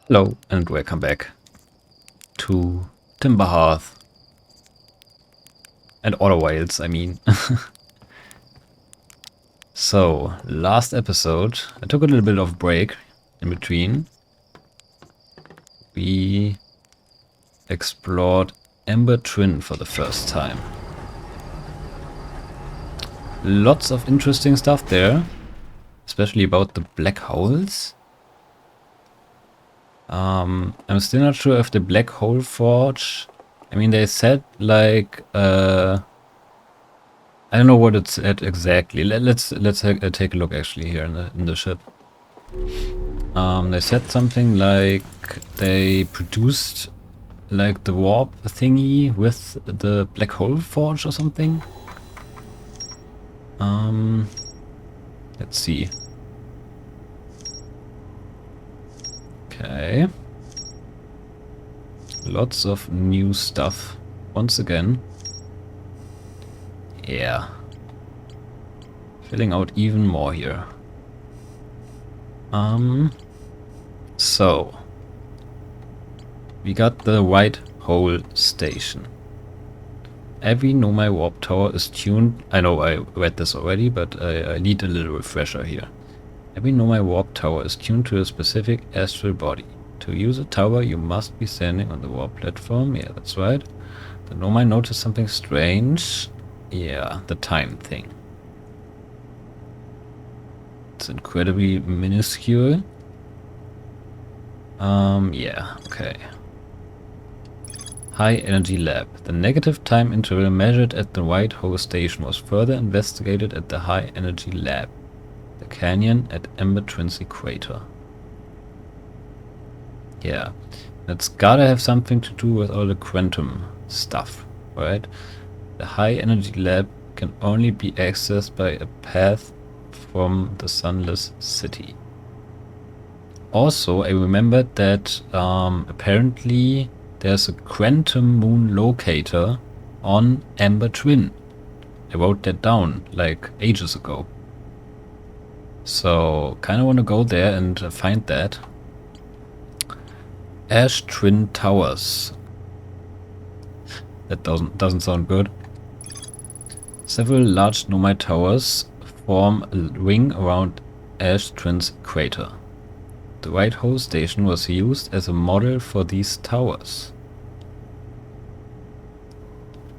Hello and welcome back to Timber Hearth and other wilds, I mean. So, last episode, I took a little bit of break in between. We explored Ember Twin for the first time. Lots of interesting stuff there, especially about the black holes. I'm still not sure if the black hole forge, I mean they said like I don't know what it said exactly. Let's take a look actually here in the ship. They said something like they produced like the warp thingy with the black hole forge or something. Let's see. Okay. Lots of new stuff once again. Yeah. Filling out even more here. So. We got the white hole station. Every nomai warp tower is tuned. I know I read this already, but I need a little refresher here. Every nomai warp tower is tuned to a specific astral body. To use a tower, you must be standing on the warp platform. Yeah, that's right. The nomai noticed something strange. Yeah, the time thing. It's incredibly minuscule. Yeah, okay. High energy lab. The negative time interval measured at the white hole station was further investigated at the high energy lab. The canyon at Ember Twin's equator. Yeah, that's gotta have something to do with all the quantum stuff, right? The high energy lab can only be accessed by a path from the sunless city. Also, I remembered that apparently there's a quantum moon locator on Ember Twin. I wrote that down like ages ago. So, kind of want to go there and find that. Ash Twin Towers. That doesn't sound good. Several large nomai towers form a ring around Ash Twin's crater. The white hole station was used as a model for these towers,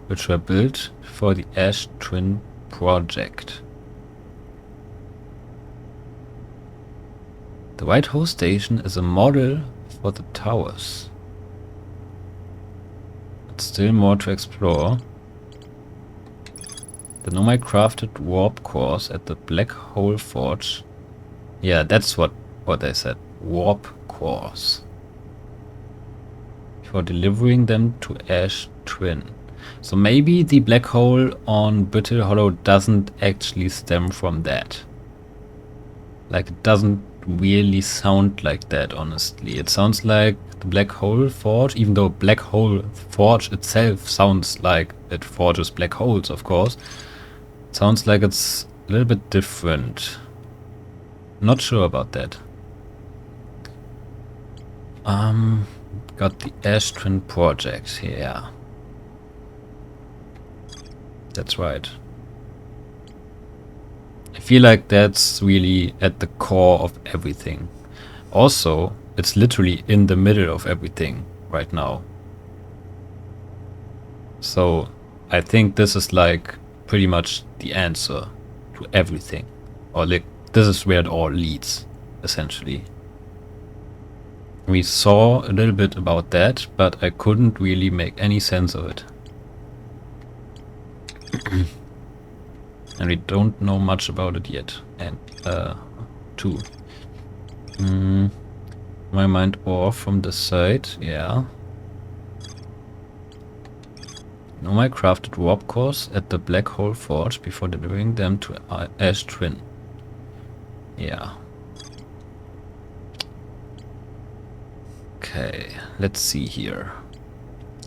which were built for the Ash Twin project. The white hole station is a model for the towers. But still more to explore. The nomai crafted warp cores at the black hole forge. Yeah, that's what they said. Warp cores. For delivering them to Ash Twin. So maybe the black hole on Brittle Hollow doesn't actually stem from that. Like, it doesn't really sound like that, honestly. It sounds like the black hole forge, even though black hole forge itself sounds like it forges black holes, of course. It sounds like it's a little bit different. Not sure about that. Got the Ash Twin project here. That's right. I feel like that's really at the core of everything. Also, it's literally in the middle of everything right now. So, I think this is like pretty much the answer to everything. Or like, this is where it all leads, essentially. We saw a little bit about that, but I couldn't really make any sense of it. And we don't know much about it yet. And, two. My mind ore from the side, yeah. Nomai crafted warp cores at the black hole forge before delivering them to Ash Twin. Yeah. Okay, let's see here.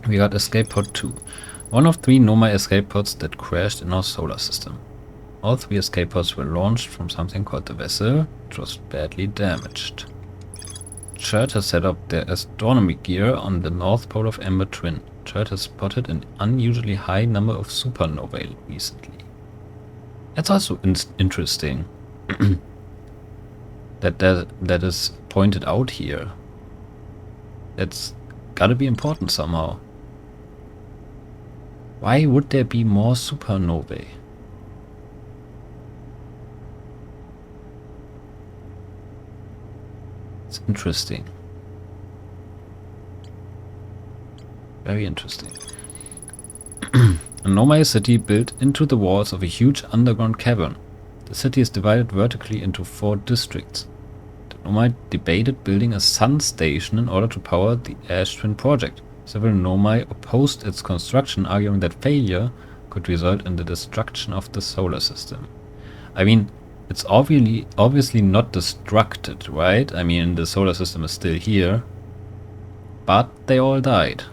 We got escape pod 2. One of 3 nomai escape pods that crashed in our solar system. All 3 escape pods were launched from something called the vessel, which was badly damaged. Chert has set up their astronomy gear on the north pole of Ember Twin. Chert has spotted an unusually high number of supernovae recently. That's also interesting. that is pointed out here. That's gotta be important somehow. Why would there be more supernovae? It's interesting. Very interesting. A nomai city built into the walls of a huge underground cavern. The city is divided vertically into 4 districts. The nomai debated building a sun station in order to power the Ash Twin project. Several nomai opposed its construction, arguing that failure could result in the destruction of the solar system. I mean, it's obviously not destructed, right? I mean, the solar system is still here, but they all died.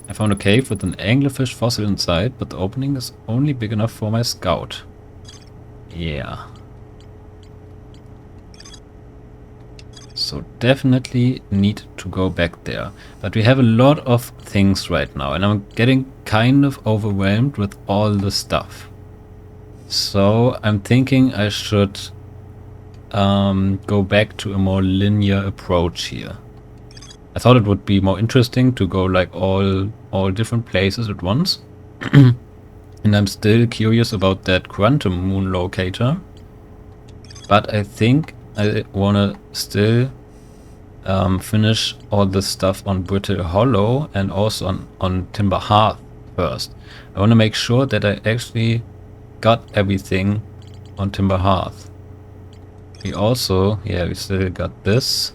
I found a cave with an anglerfish fossil inside, but the opening is only big enough for my scout. Yeah. So definitely need to go back there. But we have a lot of things right now, and I'm getting kind of overwhelmed with all the stuff. So I'm thinking I should go back to a more linear approach here. I thought it would be more interesting to go like all different places at once. And I'm still curious about that quantum moon locator. But I think I wanna still finish all the stuff on Brittle Hollow and also on Timber Hearth first. I wanna make sure that I actually got everything on Timber Hearth. We also, yeah, we still got this.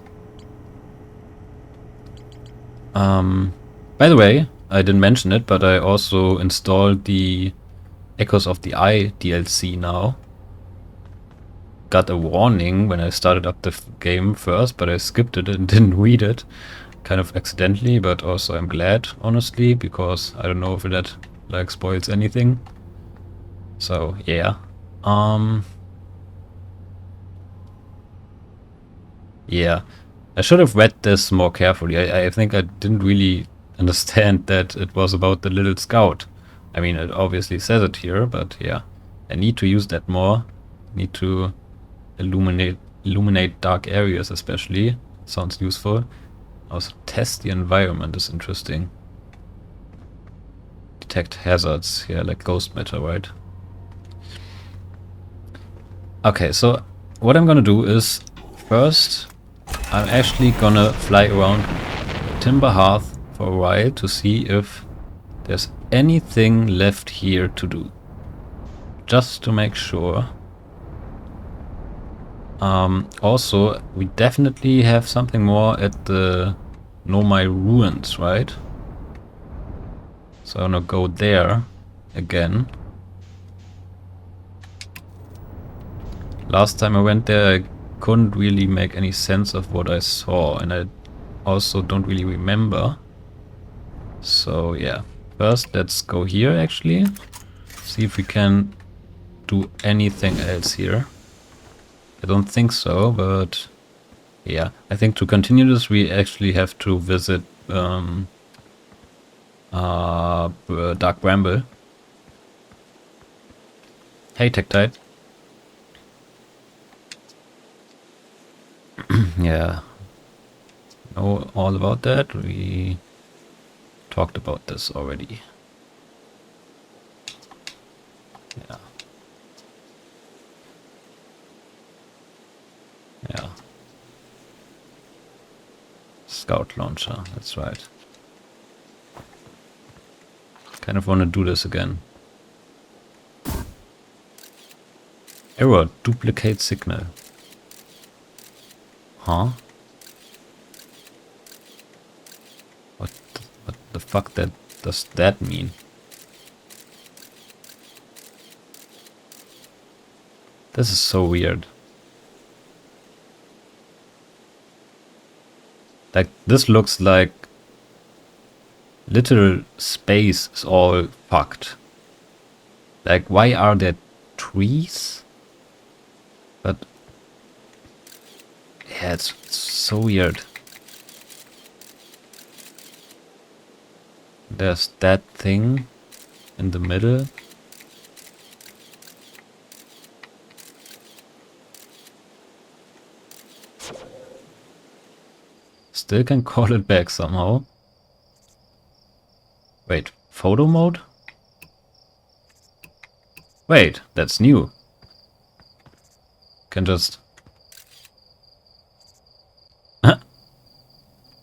By the way, I didn't mention it, but I also installed the Echoes of the Eye DLC now. Got a warning when I started up the game first, but I skipped it and didn't read it. Kind of accidentally, but also I'm glad, honestly, because I don't know if that like spoils anything. So, yeah. Yeah. I should have read this more carefully. I think I didn't really understand that it was about the little scout. I mean, it obviously says it here, but yeah. I need to use that more. Need to illuminate dark areas especially. Sounds useful. Also test the environment is interesting. Detect hazards. Yeah, like ghost matter, right? Okay, so what I'm gonna do is first I'm actually gonna fly around Timber Hearth for a while to see if there's anything left here to do. Just to make sure. Also, we definitely have something more at the Nomai ruins, right? So I'm gonna go there again. Last time I went there, I couldn't really make any sense of what I saw, and I also don't really remember. So yeah, first let's go here actually. See if we can do anything else here. I don't think so, but yeah, I think to continue this we actually have to visit Dark Bramble. Hey Tektite. Yeah, know all about that. We talked about this already. Yeah. Yeah. Scout launcher, that's right. Kind of want to do this again. Error, duplicate signal. Huh? What the fuck does that mean? This is so weird. Like, this looks like literal space is all fucked. Like, why are there trees? But Yeah, it's so weird. There's that thing in the middle. Still can call it back somehow. Wait, photo mode? Wait, that's new. Can just...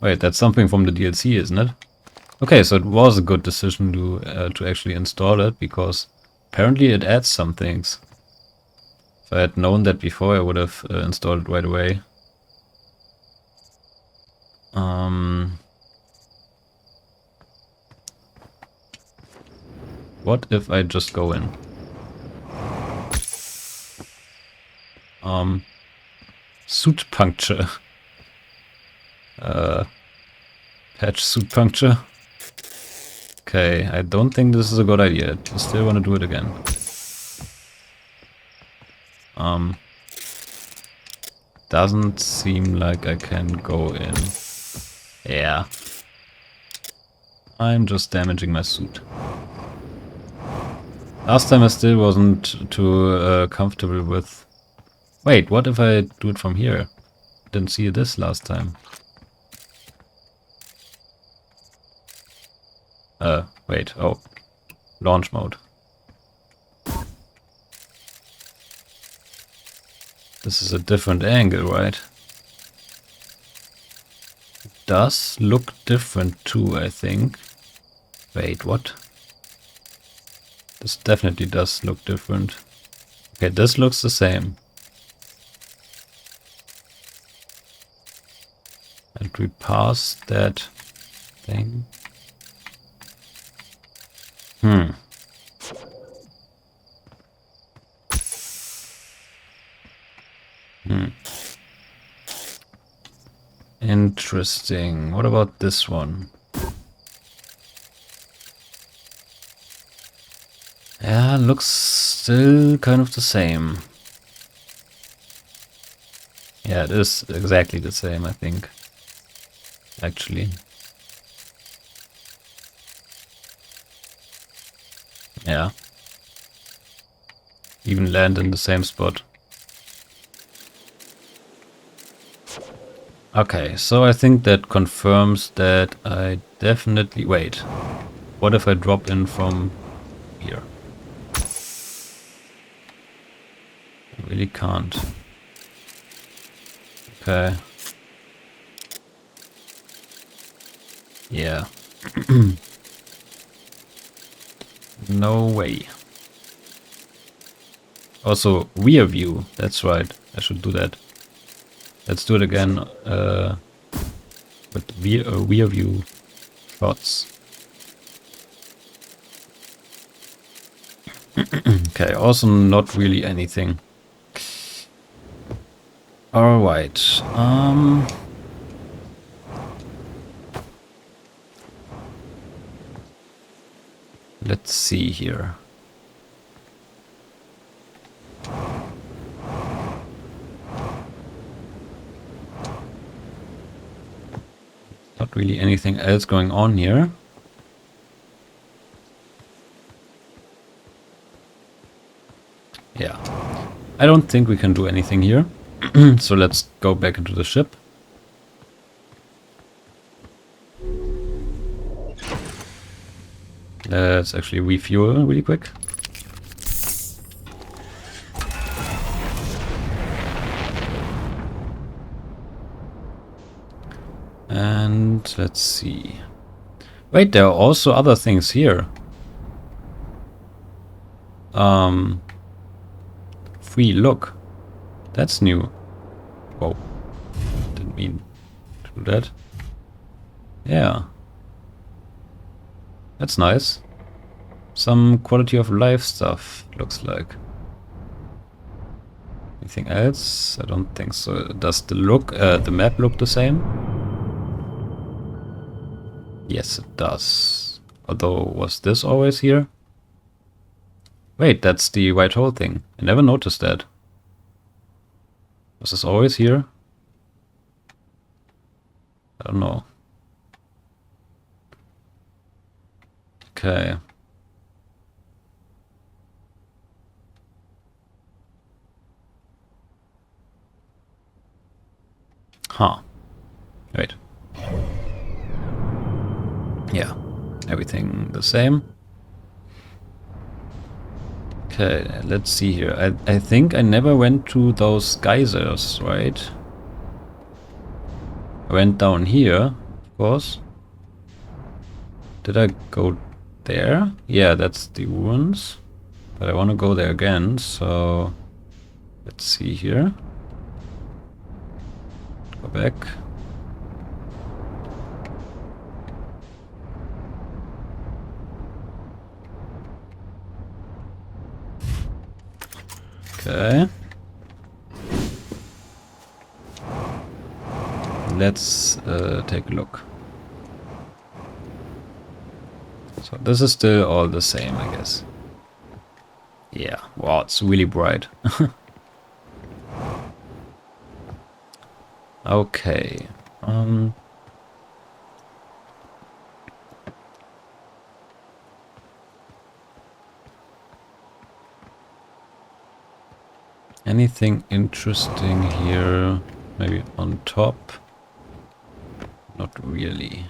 Wait, that's something from the DLC, isn't it? Okay, so it was a good decision to actually install it, because apparently it adds some things. If I had known that before, I would have installed it right away. What if I just go in? Suit puncture. Patch suit puncture. Okay, I don't think this is a good idea. I still want to do it again. Doesn't seem like I can go in. Yeah. I'm just damaging my suit. Last time I still wasn't too comfortable with... Wait, what if I do it from here? Didn't see this last time. Wait, oh. Launch mode. This is a different angle, right? It does look different too, I think. Wait, what? This definitely does look different. Okay, this looks the same. And we pass that thing. Interesting. What about this one? Yeah, looks still kind of the same. Yeah, it is exactly the same, I think. Actually. Yeah. Even land in the same spot. Okay, so I think that confirms that I definitely... Wait. What if I drop in from here? I really can't. Okay. Yeah. No way. Also, rear view. That's right. I should do that. Let's do it again with rear view shots. Okay, also not really anything. Alright. Let's see here. Not really anything else going on here. Yeah. I don't think we can do anything here. So let's go back into the ship. Let's actually refuel really quick. And let's see. Wait, there are also other things here. Free look. That's new. Whoa. Didn't mean to do that. Yeah. That's nice. Some quality of life stuff, looks like. Anything else? I don't think so. Does the map look the same? Yes, it does. Although, was this always here? Wait, that's the white hole thing. I never noticed that. Was this always here? I don't know. Okay. Huh. Wait. Yeah. Everything the same. Okay, let's see here. I think I never went to those geysers, right? I went down here, of course. Did I go there? Yeah, that's the ruins. But I want to go there again, so let's see here. Go back. Okay. Let's take a look. So this is still all the same, I guess. Yeah, wow, it's really bright. Okay. Anything interesting here? Maybe on top? Not really.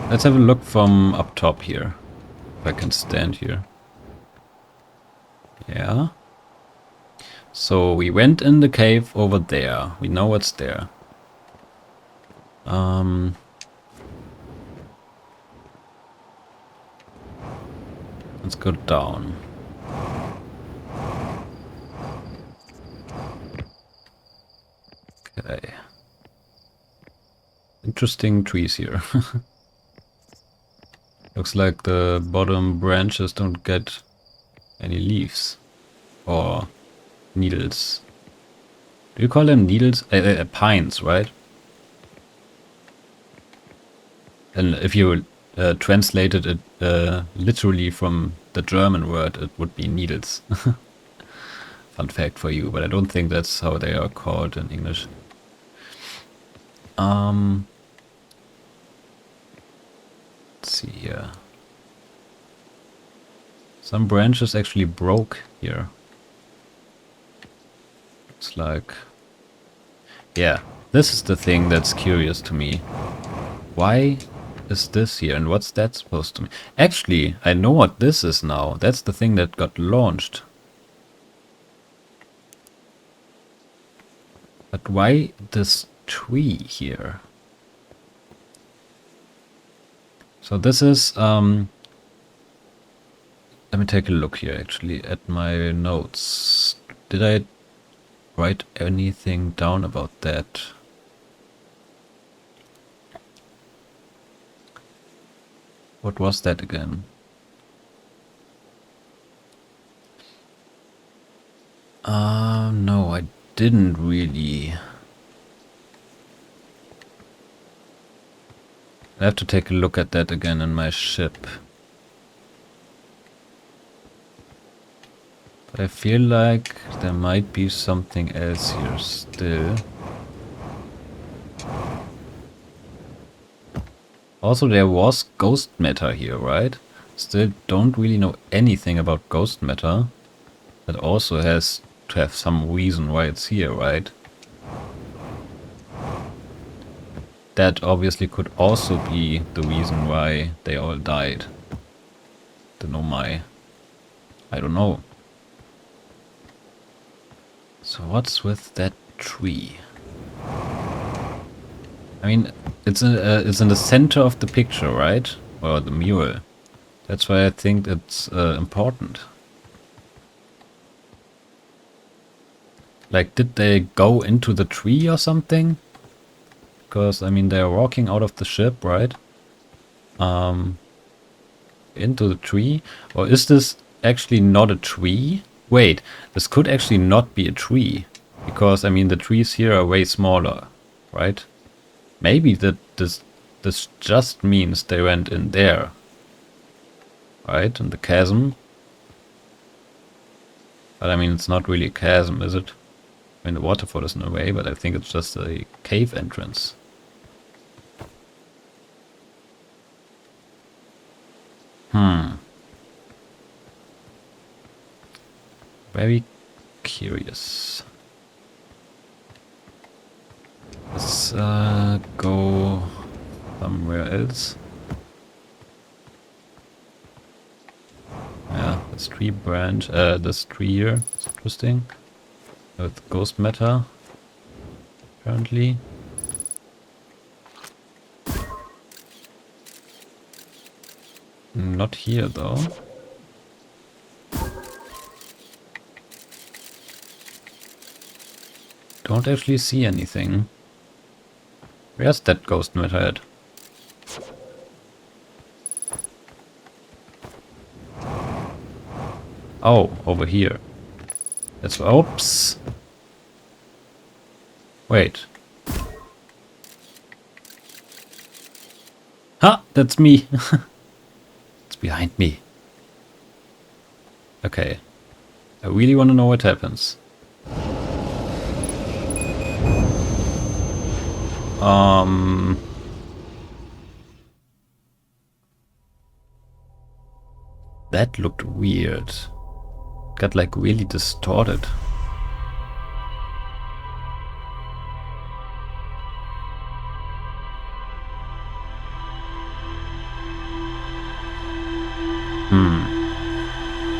Let's have a look from up top here. If I can stand here. Yeah. So we went in the cave over there. We know what's there. Let's go down. Okay. Interesting trees here. Looks like the bottom branches don't get any leaves. Or needles. Do you call them needles? Pines, right? And if you translated it literally from the German word, it would be needles. Fun fact for you, but I don't think that's how they are called in English. Let's see here. Some branches actually broke here. It's like... Yeah, this is the thing that's curious to me. Why is this here and what's that supposed to mean? Actually, I know what this is now. That's the thing that got launched. But why this tree here? So this is, let me take a look here actually at my notes. Did I write anything down about that? What was that again? No, I didn't really. I have to take a look at that again in my ship. But I feel like there might be something else here still. Also, there was ghost matter here, right? Still don't really know anything about ghost matter. That also has to have some reason why it's here, right? That obviously could also be the reason why they all died. The nomai. I don't know. So what's with that tree? I mean, it's in the center of the picture, right? Or the mural. That's why I think it's important. Like, did they go into the tree or something? Because, I mean, they're walking out of the ship, right? Into the tree? Or is this actually not a tree? Wait, this could actually not be a tree. Because, I mean, the trees here are way smaller, right? Maybe that this just means they went in there. Right, in the chasm. But I mean, it's not really a chasm, is it? I mean, the waterfall is in a way, but I think it's just a cave entrance. Very curious. Let's go somewhere else. Yeah, this tree branch, this tree here is interesting. With ghost matter, apparently. Not here though. Don't actually see anything. Where's that ghost matter at? Oh, over here. That's... Oops! Wait. Ha! That's me! It's behind me. Okay. I really want to know what happens. That looked weird. Got like really distorted.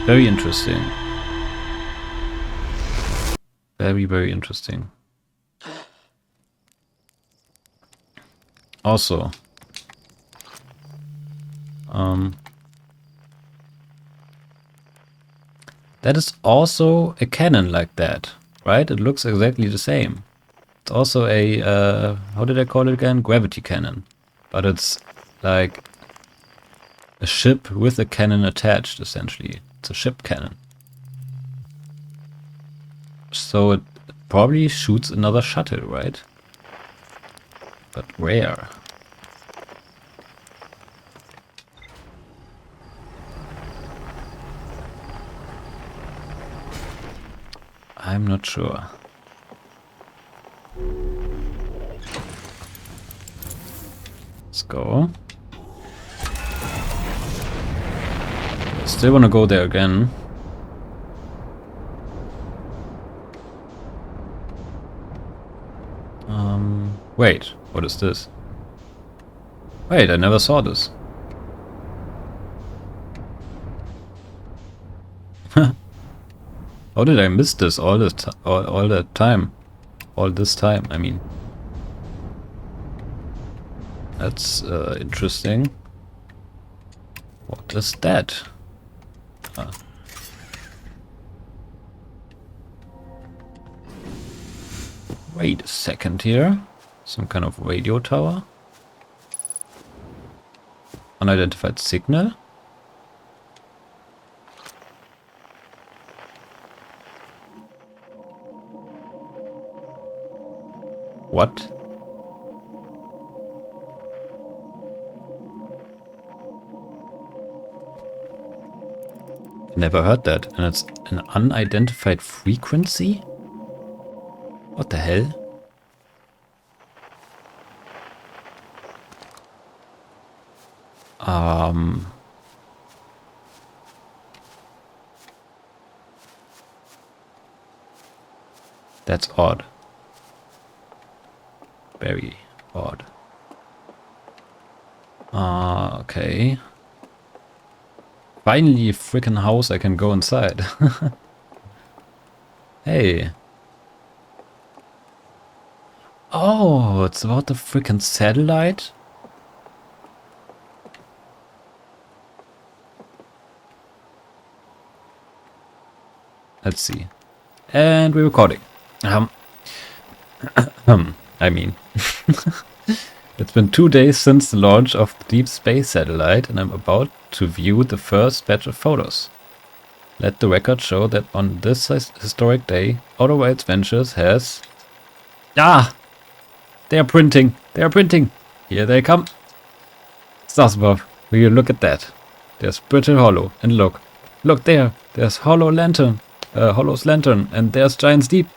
Very interesting. Very, very interesting. Also, that is also a cannon like that, right? It looks exactly the same. It's also a, how did I call it again? Gravity cannon. But it's like a ship with a cannon attached, essentially. It's a ship cannon. So it probably shoots another shuttle, right? But where? I'm not sure. Let's go. Still want to go there again. Wait, what is this? Wait, I never saw this. How did I miss this all this all that time? All this time, I mean. That's interesting. What is that? Wait a second here. Some kind of radio tower. Unidentified signal. What? Never heard that. And it's an unidentified frequency? What the hell? That's odd. Very odd. Okay. Finally a freaking house I can go inside. Hey. Oh, it's about the freaking satellite? Let's see. And we're recording. I mean, it's been 2 days since the launch of the Deep Space Satellite, and I'm about to view the first batch of photos. Let the record show that on this historic day, Outer Wilds Ventures has... Ah! They are printing! They are printing! Here they come! Stasbov, will you look at that? There's Brittle Hollow, and look! Look there! There's Hollow Lantern! Hollow's lantern, and there's Giant's Deep,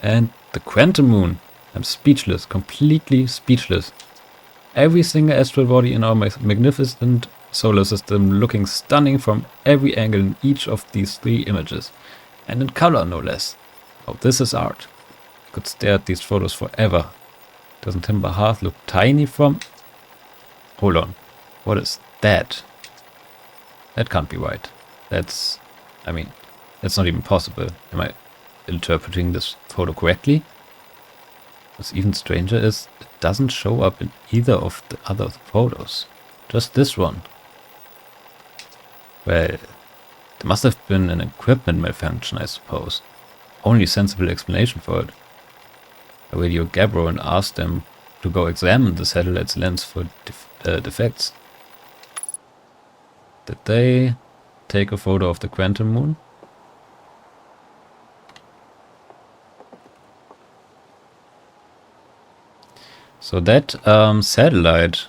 and the Quantum Moon. I'm speechless, completely speechless. Every single astral body in our magnificent solar system looking stunning from every angle in each of these 3 images. And in color, no less. Oh, this is art. Could stare at these photos forever. Doesn't Timber Hearth look tiny from... Hold on. What is that? That can't be right. That's... I mean, that's not even possible. Am I interpreting this photo correctly? What's even stranger is it doesn't show up in either of the other photos. Just this one. Well, there must have been an equipment malfunction, I suppose. Only sensible explanation for it. I radio Gabbro and ask them to go examine the satellite's lens for defects. Did they take a photo of the Quantum Moon? So that satellite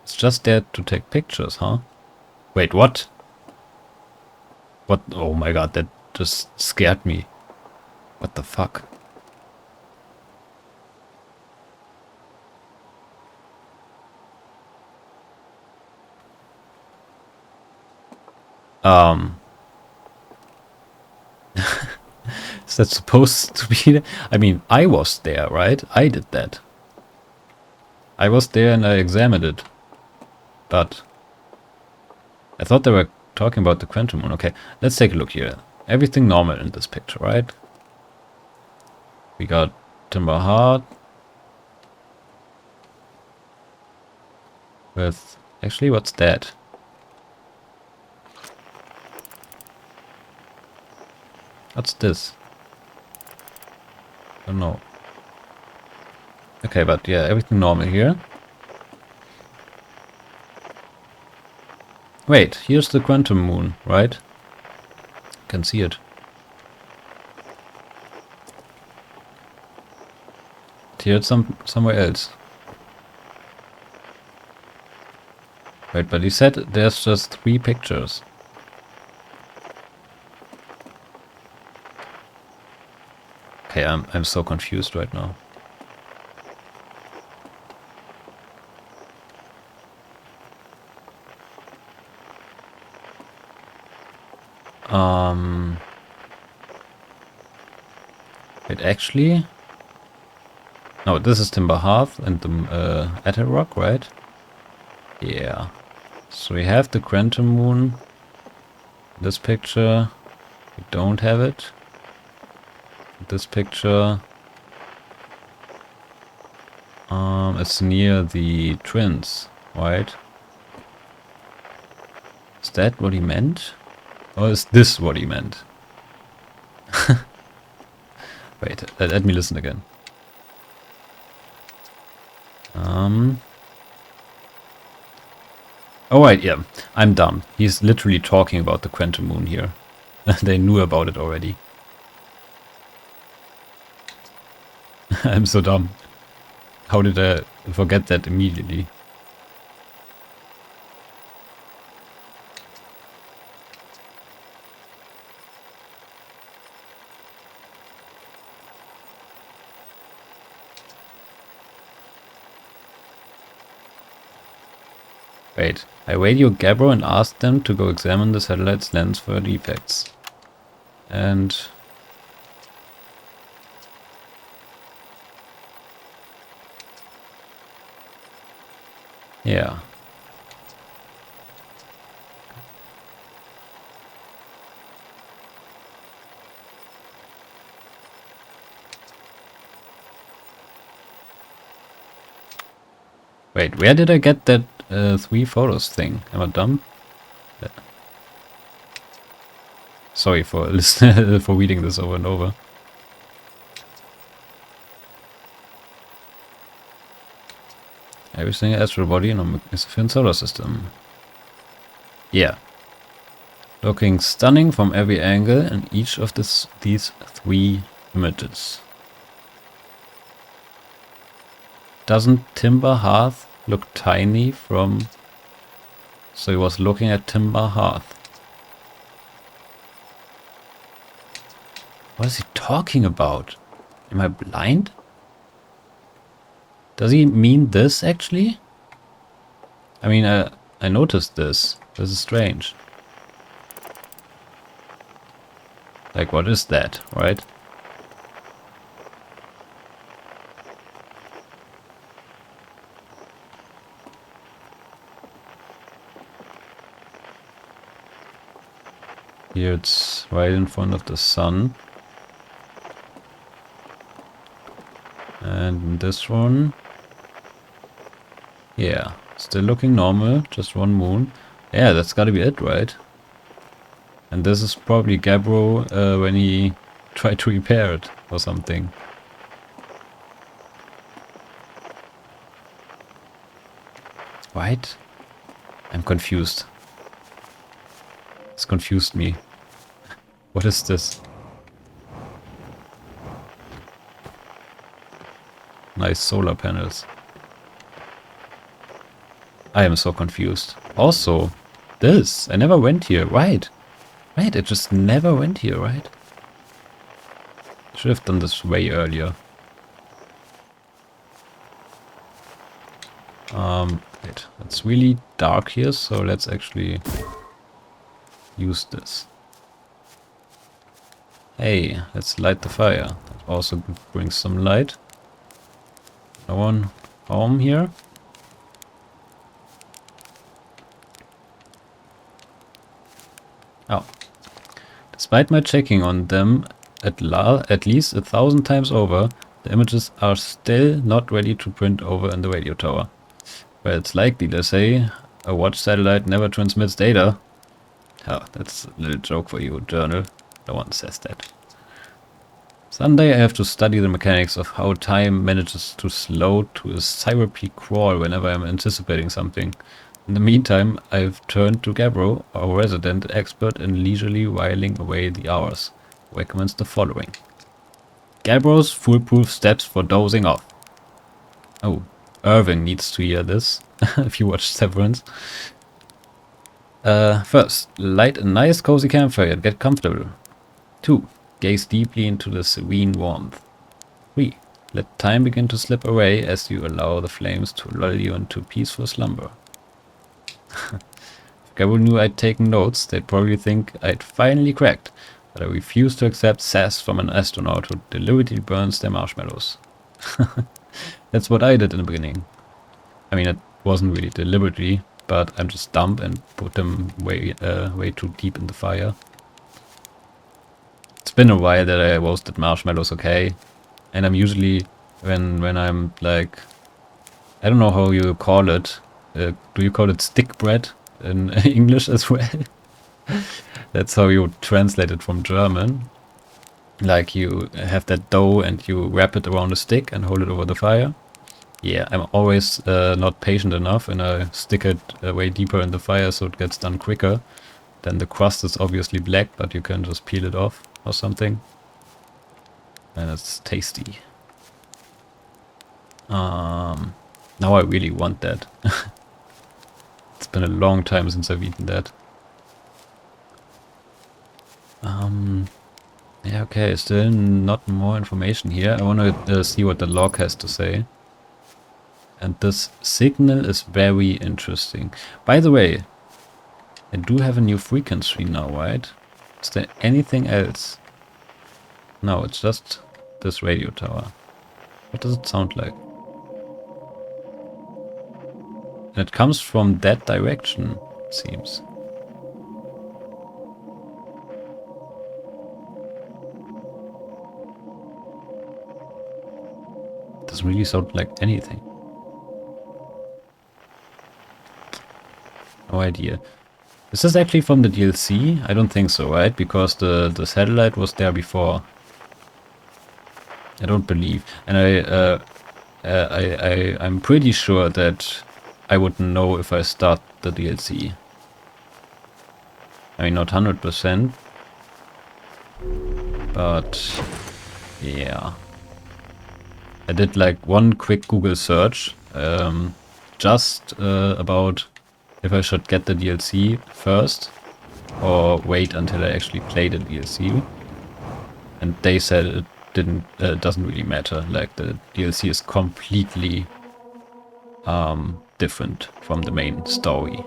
is just there to take pictures, huh? Wait, what? What? Oh my god, that just scared me. What the fuck? Is that supposed to be... I mean, I was there, right? I did that. I was there and I examined it. But I thought they were talking about the Quantum Moon. Okay, let's take a look here. Everything normal in this picture, right? We got Timber Hearth. With... Actually, what's that? What's this? I don't know. Okay, but yeah, everything normal here. Wait, here's the Quantum Moon, right? Can see it. Here it's somewhere else. Wait, but he said there's just 3 pictures. Okay, I'm so confused right now. Wait, actually... No, this is Timber Hearth and the Aether Rock, right? Yeah. So we have the Quantum Moon. This picture, we don't have it. This picture, it's near the twins, right? Is that what he meant? Or is this what he meant? Wait, let me listen again. Oh right, yeah, I'm dumb. He's literally talking about the Quantum Moon here. They knew about it already. I'm so dumb. How did I forget that immediately? Wait, I radio Gabbro and asked them to go examine the satellite's lens for defects. And... yeah. Wait, where did I get that 3 photos thing? Am I dumb? Yeah. Sorry for listening, for reading this over and over. Every single astral body in a magnificent solar system. Yeah. Looking stunning from every angle in each of these 3 images. Doesn't Timber Hearth look tiny from... So he was looking at Timber Hearth. What is he talking about? Am I blind? Does he mean this actually? I mean, I noticed this. This is strange. Like, what is that, right? Here it's right in front of the sun. And this one... Yeah, still looking normal, just one moon. Yeah, that's gotta be it, right? And this is probably Gabbro when he tried to repair it or something. Right? I'm confused. It's confused me. What is this? Nice solar panels. I am so confused. Also, this. I never went here. Right. Right, I just never went here, right? Should have done this way earlier. Wait. It's really dark here, so let's actually use this. Hey, let's light the fire. That also brings some light. No one home here? Oh. Despite my checking on them at least 1,000 times over, the images are still not ready to print over in the radio tower. Well, it's likely, they say, a watch satellite never transmits data. Oh, that's a little joke for you, journal. No one says that. Someday I have to study the mechanics of how time manages to slow to a syrupy crawl whenever I'm anticipating something. In the meantime, I've turned to Gabbro, our resident expert in leisurely whiling away the hours, who recommends the following. Gabbro's foolproof steps for dozing off. Oh, Irving needs to hear this, if you watch Severance. First, light a nice cozy campfire and get comfortable. 2. Gaze deeply into the serene warmth. 3. Let time begin to slip away as you allow the flames to lull you into peaceful slumber. If Gabriel knew I'd taken notes, they'd probably think I'd finally cracked, but I refuse to accept sass from an astronaut who deliberately burns their marshmallows. That's what I did in the beginning. I mean, it wasn't really deliberately, but I'm just dumb and put them way too deep in the fire. It's been a while that I roasted marshmallows, okay? And I'm usually, when I'm like, I don't know how you call it. Do you call it stick bread in English as well? That's how you translate it from German. Like you have that dough and you wrap it around a stick and hold it over the fire. Yeah, I'm always not patient enough and I stick it way deeper in the fire so it gets done quicker. Then the crust is obviously black, but you can just peel it off or something. And it's tasty. Now I really want that. It's been a long time since I've eaten that. Yeah, okay, still not more information here. I want to see what the log has to say. And this signal is very interesting. By the way, I do have a new frequency now, right? Is there anything else? No, it's just this radio tower. What does it sound like? And it comes from that direction, it seems. Doesn't really sound like anything. No idea. Is this actually from the DLC? I don't think so, right? Because the satellite was there before. I don't believe. And I'm pretty sure that I wouldn't know if I start the DLC. I mean, not 100%. But yeah. I did like one quick Google search. Just about if I should get the DLC first or wait until I actually play the DLC. And they said it doesn't really matter. Like the DLC is completely different from the main story.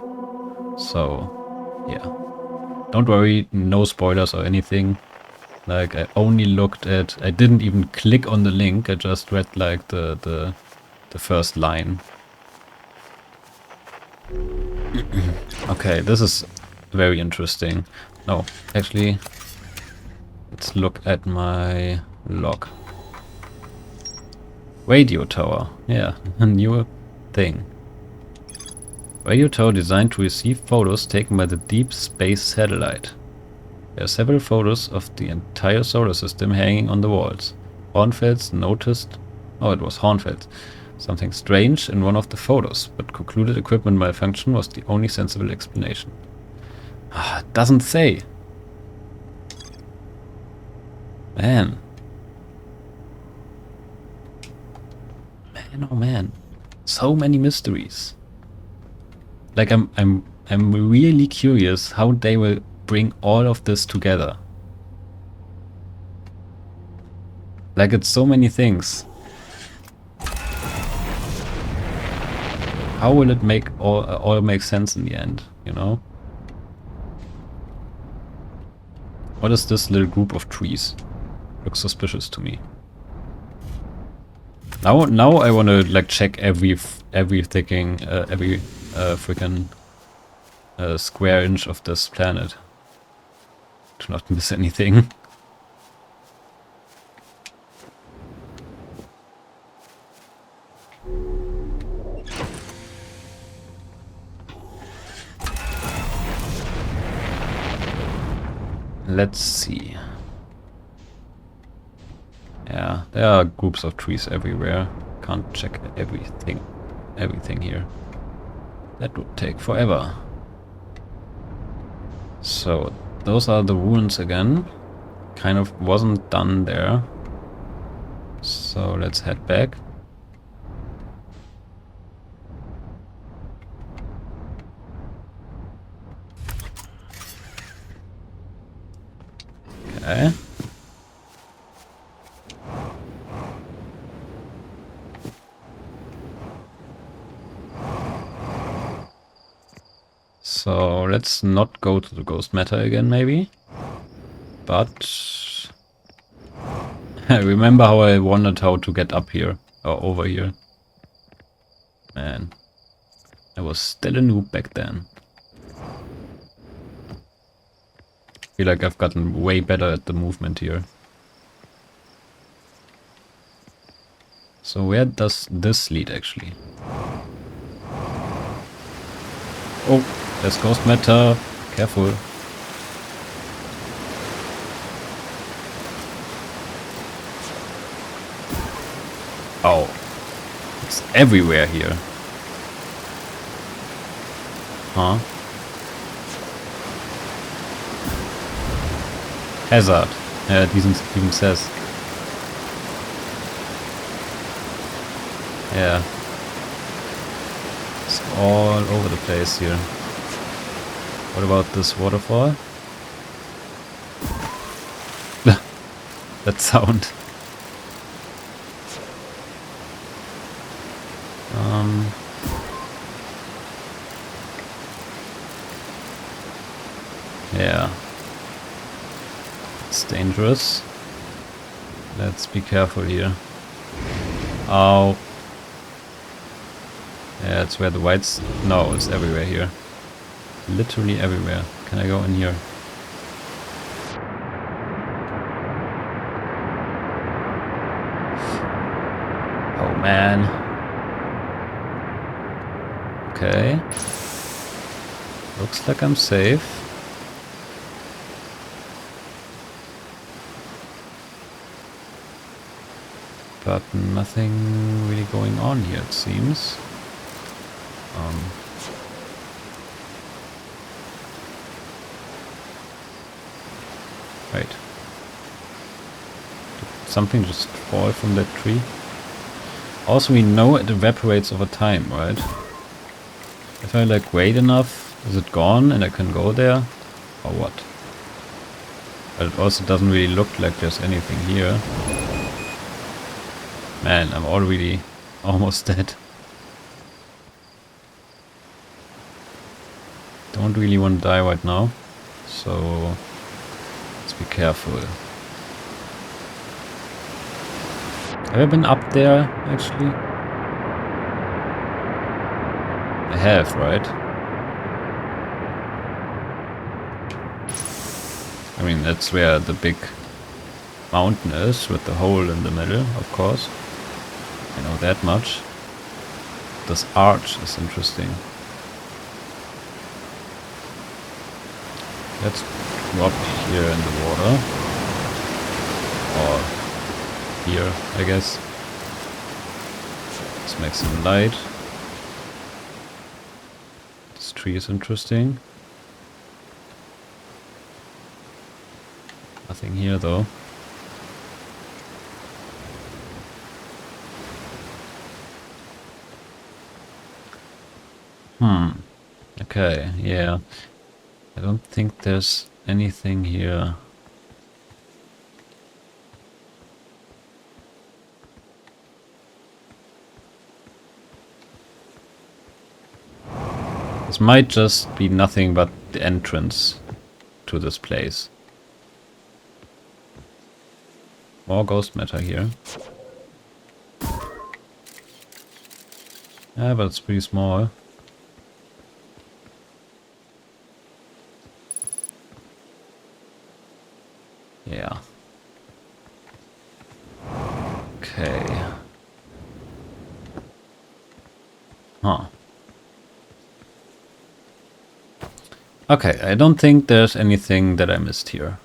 So yeah, don't worry, no spoilers or anything. Like I only looked at, I didn't even click on the link. I just read like the first line. Okay, this is very interesting. No, actually, let's look at my log. Radio tower. Yeah, a new thing. Radio tower designed to receive photos taken by the deep space satellite. There are several photos of the entire solar system hanging on the walls. Hornfels noticed... Oh, it was Hornfels. Something strange in one of the photos, but concluded equipment malfunction was the only sensible explanation. Ah, it doesn't say. Man. Man, oh man. So many mysteries. Like I'm really curious how they will bring all of this together. Like it's so many things. How will it make all make sense in the end, you know? What is this little group of trees? Looks suspicious to me. Now I want to like check every freaking square inch of this planet to not miss anything. Let's see. Yeah, there are groups of trees everywhere. Can't check everything here. That would take forever. So, those are the ruins again. Kind of wasn't done there. So, let's head back. Okay. So let's not go to the ghost matter again, maybe. But I remember how I wondered how to get up here or over here. Man, I was still a noob back then. Feel like I've gotten way better at the movement here. So where does this lead actually? Oh, there's ghost matter. Careful. Oh, it's everywhere here. Huh? Hazard. Yeah, it even says. Yeah. It's all over the place here. What about this waterfall? That sound. Yeah. It's dangerous. Let's be careful here. Ow. Yeah, it's where the whites... No, it's everywhere here. Literally everywhere. Can I go in here? Oh man. Okay. Looks like I'm safe. But nothing really going on here, it seems. Wait. Did something just fall from that tree? Also, we know it evaporates over time, right? If I like wait enough, is it gone and I can go there? Or what? But it also doesn't really look like there's anything here. Man, I'm already almost dead. Don't really want to die right now. So let's be careful. Have I been up there, actually? I have, right? I mean, that's where the big mountain is, with the hole in the middle, of course. I know that much. This arch is interesting. Let's drop here in the water. Or here, I guess. Let's make some light. This tree is interesting. Nothing here though. Okay, yeah. I don't think there's anything here. This might just be nothing but the entrance to this place. More ghost matter here. Yeah, but it's pretty small. Yeah. Okay. Huh. Okay, I don't think there's anything that I missed here.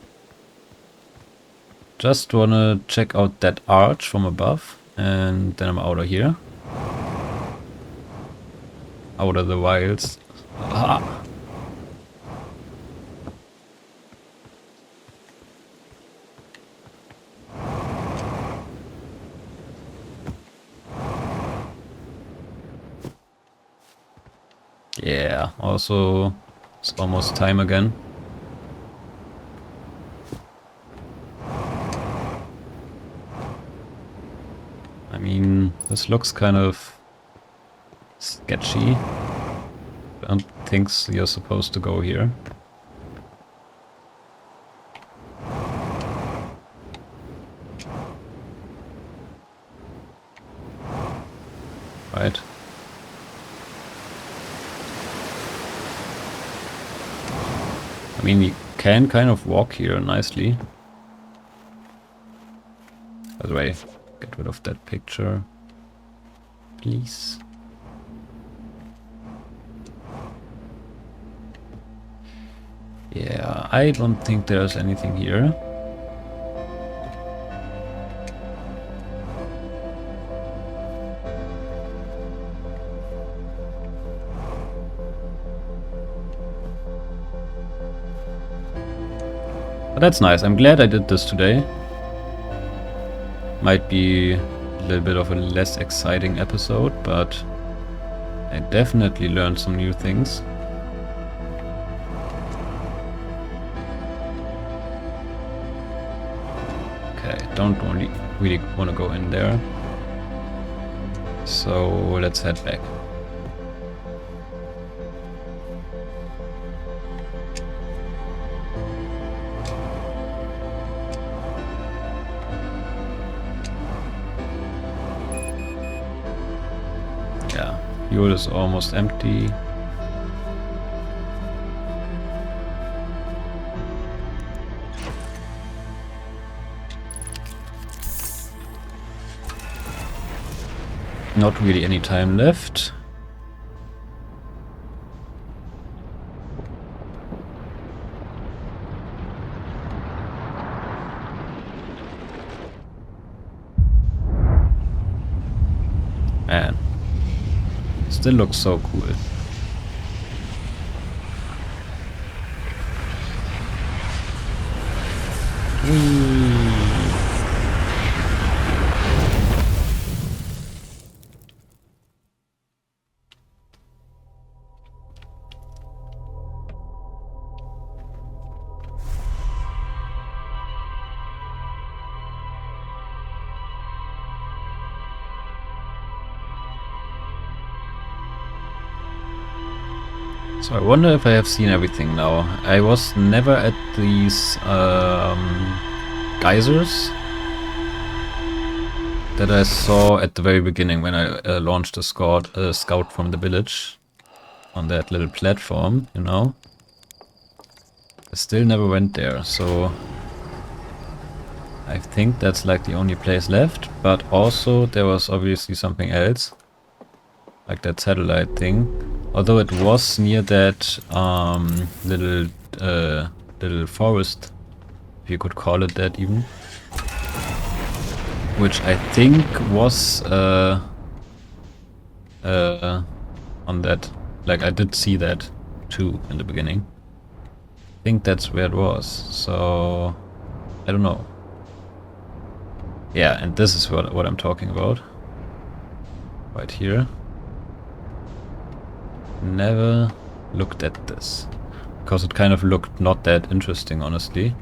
Just wanna check out that arch from above, and then I'm out of here. Out of the wilds. Ah. Yeah, also it's almost time again. I mean, this looks kind of sketchy. I don't think you're supposed to go here. Right. I mean, we can kind of walk here nicely. By the way, get rid of that picture, please. Yeah, I don't think there's anything here. But that's nice. I'm glad I did this today. Might be a little bit of a less exciting episode, but I definitely learned some new things. Okay, don't really want to go in there. So let's head back. Yeah, fuel is almost empty. Not really any time left. Man, still looks so cool. So I wonder if I have seen everything now. I was never at these geysers that I saw at the very beginning when I launched a scout from the village on that little platform, you know. I still never went there, so I think that's like the only place left, but also there was obviously something else, like that satellite thing. Although it was near that little little forest, if you could call it that even. Which I think was on that, like I did see that too in the beginning. I think that's where it was, so I don't know. Yeah, and this is what I'm talking about. Right here. Never looked at this, because it kind of looked not that interesting, honestly.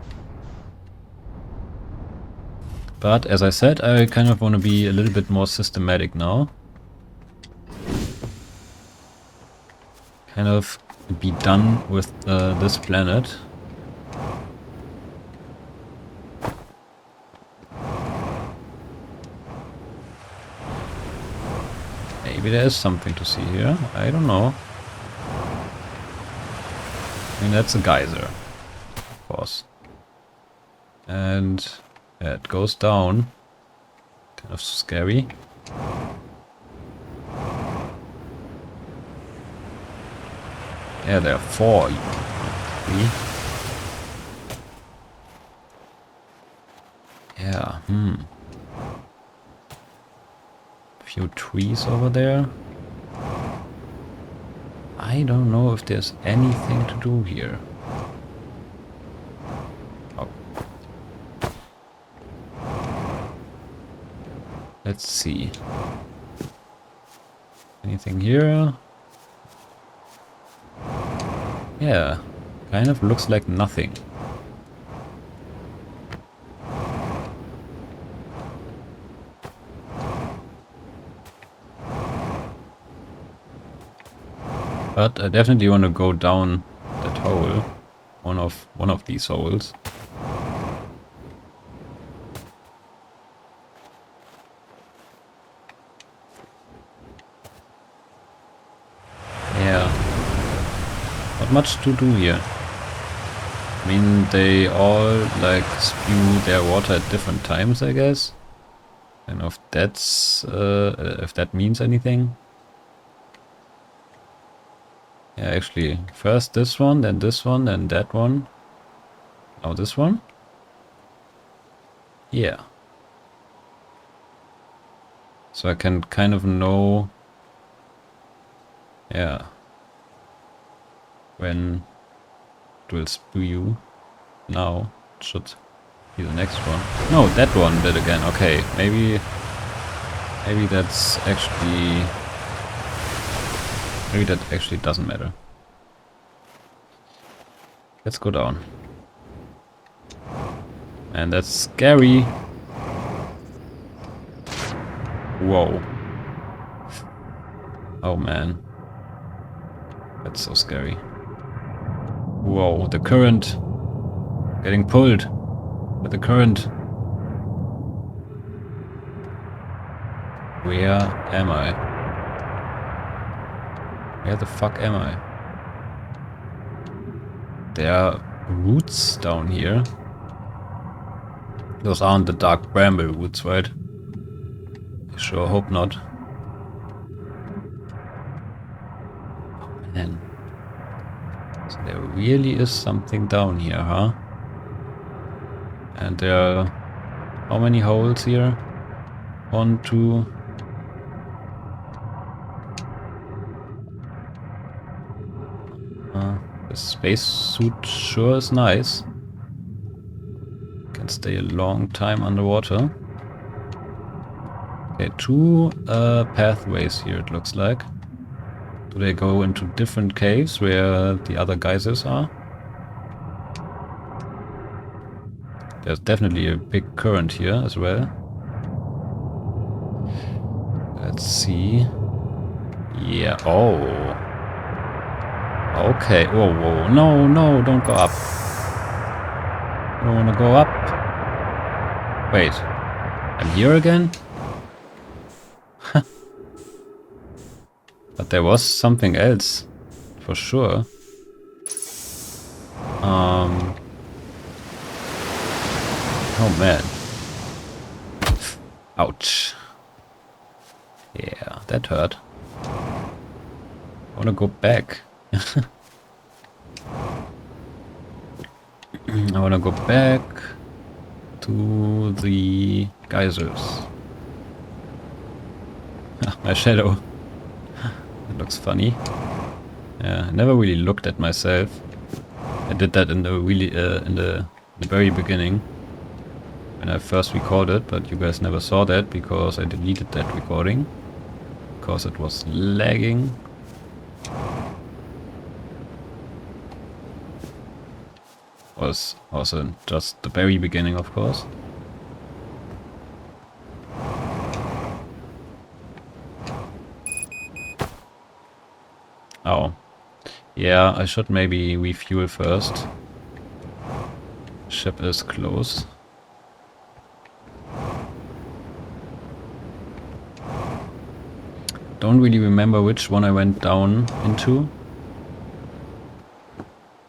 But as I said, I kind of want to be a little bit more systematic now. Kind of be done with this planet. Maybe there is something to see here. I don't know. I mean, that's a geyser, of course. And yeah, it goes down. Kind of scary. Yeah, there are 4. 3. Yeah, Few trees over there. I don't know if there's anything to do here. Oh. Let's see. Anything here? Yeah, kind of looks like nothing. But I definitely want to go down that hole, one of these holes. Yeah, not much to do here. I mean, they all like spew their water at different times, I guess. And if that means anything. Yeah, actually, first this one, then that one. Now this one? Yeah. So I can kind of know, yeah, when it will spew. Now it should be the next one. No, that one did again. Okay, maybe that's actually... Maybe that actually doesn't matter. Let's go down. And that's scary. Whoa. Oh man. That's so scary. Whoa, the current. Getting pulled with the current. Where am I? Where the fuck am I? There are roots down here. Those aren't the dark bramble roots, right? I sure hope not. Oh man. So there really is something down here, huh? And there are... How many holes here? 1, 2... The spacesuit sure is nice. Can stay a long time underwater. Okay, 2 pathways here it looks like. Do they go into different caves where the other geysers are? There's definitely a big current here as well. Let's see. Yeah, oh. Okay. Whoa, whoa. No, no, don't go up. I don't want to go up. Wait. I'm here again? But there was something else. For sure. Oh man. Ouch. Yeah, that hurt. I wanna go back. I wanna go back to the geysers. My shadow. It looks funny. Yeah, I never really looked at myself. I did that in the very beginning when I first recorded, but you guys never saw that because I deleted that recording because it was lagging. Was also just the very beginning, of course. Oh. Yeah, I should maybe refuel first. Ship is close. Don't really remember which one I went down into.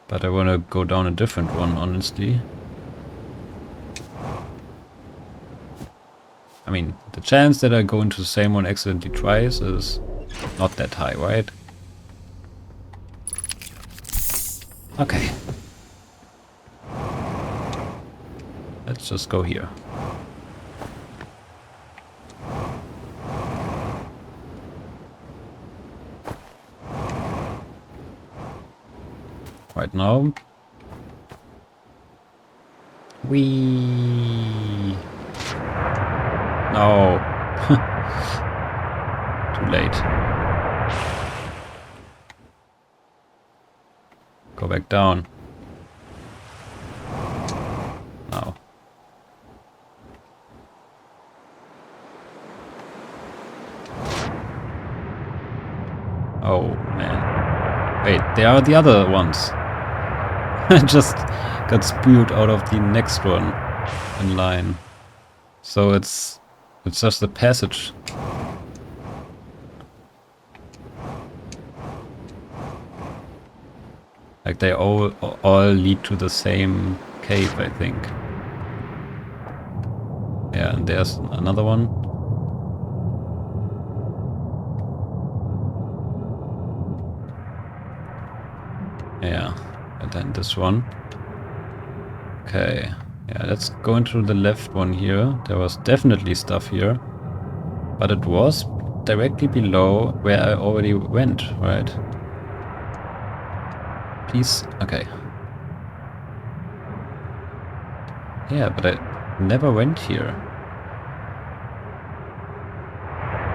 But I want to go down a different one, honestly. I mean, the chance that I go into the same one accidentally twice is not that high, right? Okay. Let's just go here. Right now. Whee! No. Too late. Go back down. Now. Oh man. Wait, they are the other ones. I just got spewed out of the next one in line. So it's just a passage. Like they all lead to the same cave, I think. Yeah, and there's another one. Yeah, and then this one. Okay, yeah, let's go into the left one here. There was definitely stuff here. But it was directly below where I already went, right? Please, okay. Yeah, but I never went here.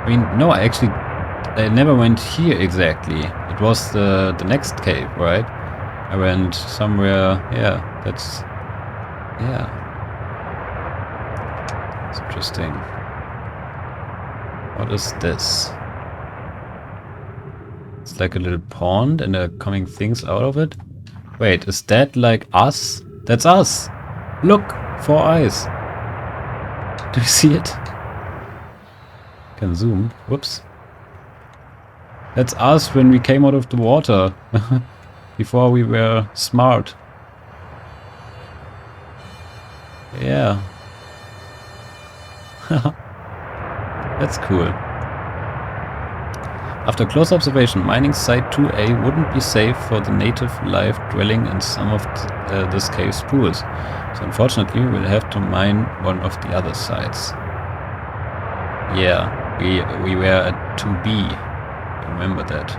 I mean, no, I never went here exactly. It was the next cave, right? I went somewhere, yeah, that's, yeah. It's interesting. What is this? It's like a little pond and there are coming things out of it. Wait, is that like us? That's us! Look! 4 eyes! Do you see it? Can zoom. Whoops. That's us when we came out of the water. Before we were smart. Yeah. That's cool. After close observation, mining site 2A wouldn't be safe for the native life dwelling in some of this cave's pools. So unfortunately, we'll have to mine one of the other sites. Yeah, we were at 2B. Remember that.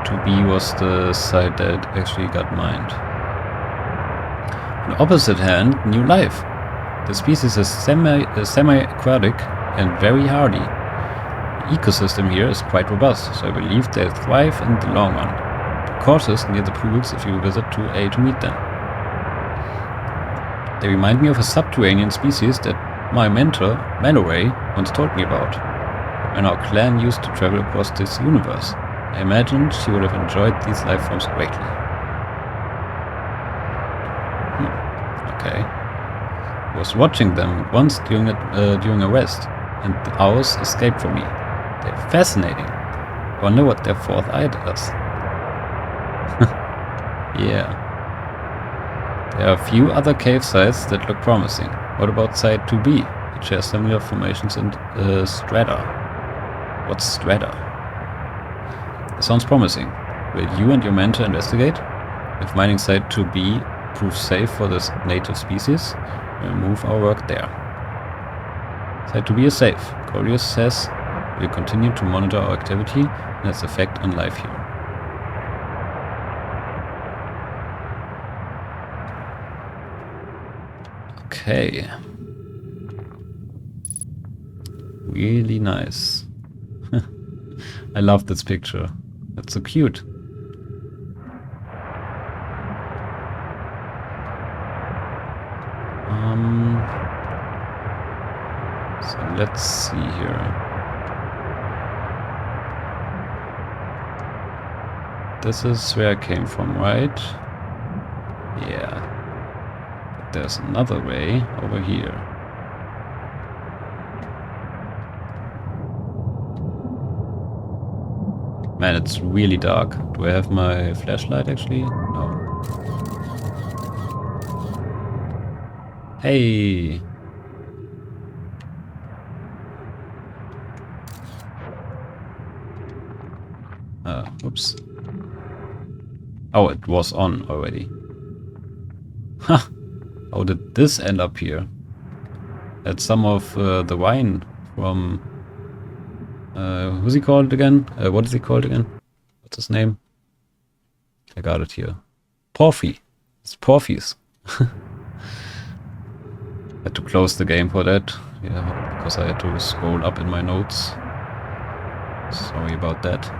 2B was the site that actually got mined. On the opposite hand, new life. The species is semi-aquatic and very hardy. The ecosystem here is quite robust, so I believe they'll thrive in the long run. Be cautious near the pools if you visit 2A to meet them. They remind me of a subterranean species that my mentor, Mallory, once told me about. And our clan used to travel across this universe. I imagined she would have enjoyed these life forms greatly. Okay. I was watching them once during a rest, and the owls escaped from me. They're fascinating. I wonder what their fourth eye does. Yeah. There are a few other cave sites that look promising. What about site 2B? It shares similar formations and strata. What's strata? It sounds promising. Will you and your mentor investigate? If mining site 2B proves safe for this native species, we'll move our work there. Site 2B is safe. Corlius says we'll continue to monitor our activity and its effect on life here. Okay. Really nice. I love this picture. That's so cute. So let's see here. This is where I came from, right? Yeah. But there's another way over here. Man, it's really dark. Do I have my flashlight actually? No. Hey! Oops. Oh, it was on already. Huh! How did this end up here? That's some of the wine from... who's he called again? What is he called again? What's his name? I got it here. Porphy. It's Porphy's. Had to close the game for that. Yeah, because I had to scroll up in my notes. Sorry about that.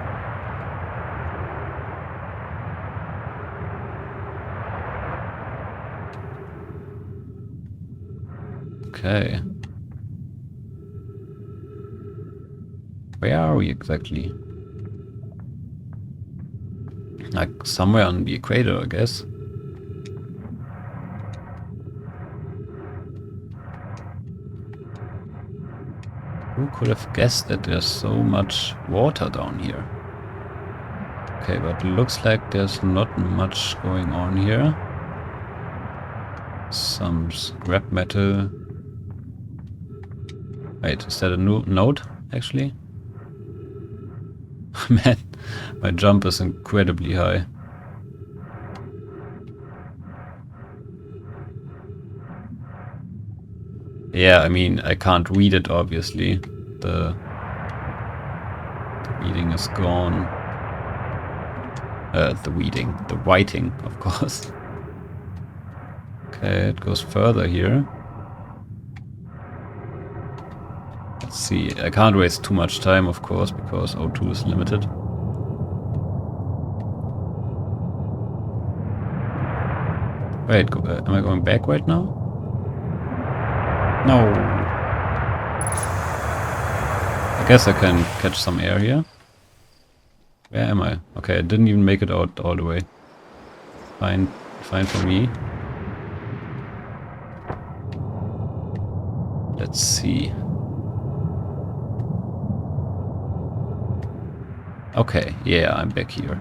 Okay. Where are we exactly? Like somewhere on the equator, I guess. Who could have guessed that there's so much water down here? Okay, but it looks like there's not much going on here. Some scrap metal. Wait, is that a new node, actually? Man, my jump is incredibly high. Yeah, I mean, I can't read it, obviously. The reading is gone. The writing, of course. Okay, it goes further here. Let's see, I can't waste too much time, of course, because O2 is limited. Wait, am I going back right now? No. I guess I can catch some air here. Where am I? Okay, I didn't even make it out all the way. Fine for me. Let's see. Okay, yeah, I'm back here.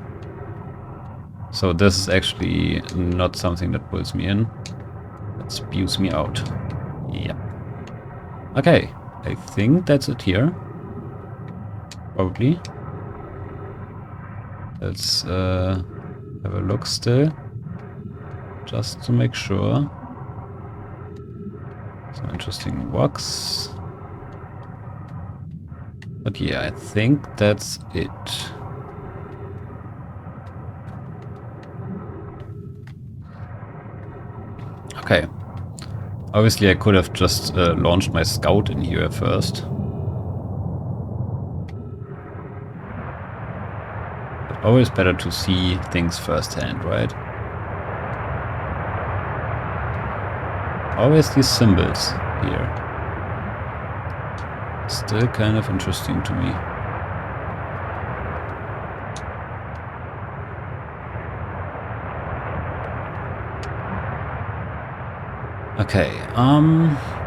So this is actually not something that pulls me in. It spews me out. Yeah. Okay, I think that's it here. Probably. Let's have a look still. Just to make sure. Some interesting rocks. But yeah, I think that's it. Okay. Obviously I could have just launched my scout in here first. But always better to see things firsthand, right? Always these symbols here. Still kind of interesting to me. Okay,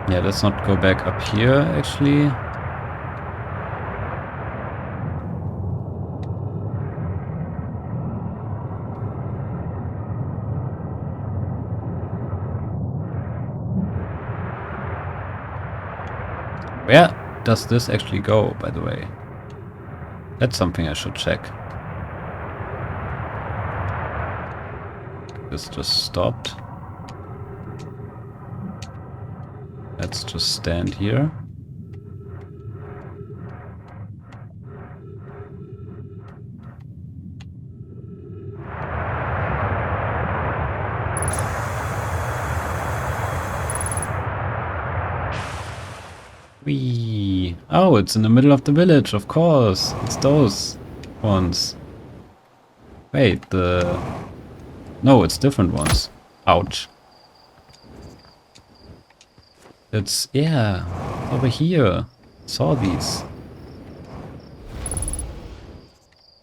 yeah, let's not go back up here, actually. Where does this actually go, by the way? That's something I should check. This just stopped. Let's just stand here. Whee! Oh, it's in the middle of the village, of course. It's those ones. Wait, no, it's different ones. Ouch. It's, yeah, over here. Saw these.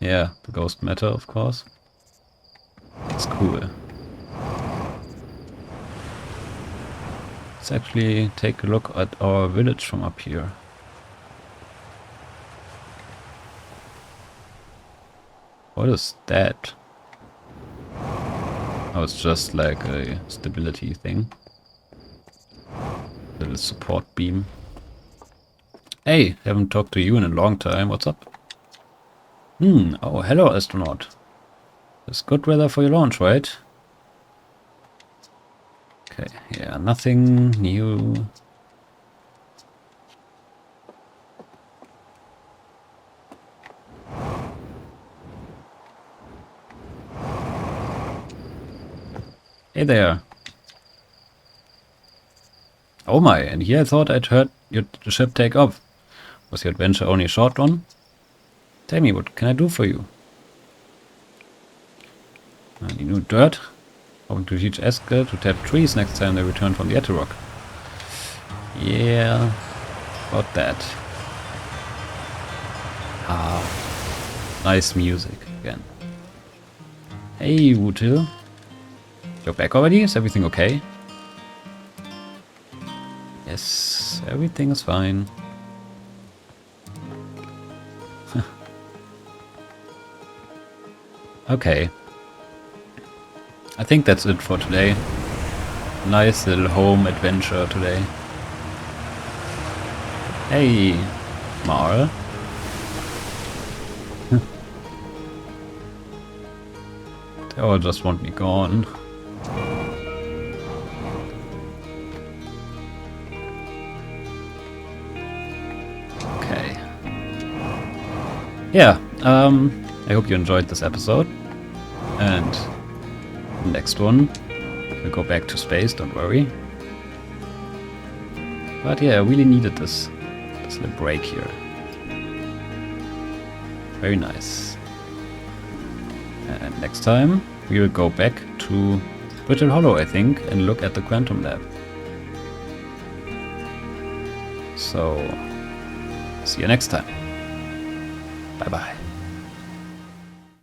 Yeah, the ghost matter, of course. It's cool. Let's actually take a look at our village from up here. What is that? Oh, it's just like a stability thing. Little support beam. Hey, haven't talked to you in a long time. What's up? Oh, hello, astronaut. It's good weather for your launch, right? Okay, yeah, nothing new. Hey there. Oh my, and here I thought I'd heard your ship take off. Was your adventure only a short one? Tell me, what can I do for you? Any new dirt? Hoping to teach Esker to tap trees next time they return from the Etterrock. Yeah, about that. Ah, nice music again. Hey, Wootil. You're back already? Is everything okay? Yes, everything is fine. Okay. I think that's it for today. Nice little home adventure today. Hey, Marl. They all just want me gone. Okay. Yeah, I hope you enjoyed this episode. And the next one, we'll go back to space, don't worry. But yeah, I really needed this little break here. Very nice. And next time, we will go back to Brittle Hollow, I think, and look at the Quantum Lab. So, see you next time. Bye bye.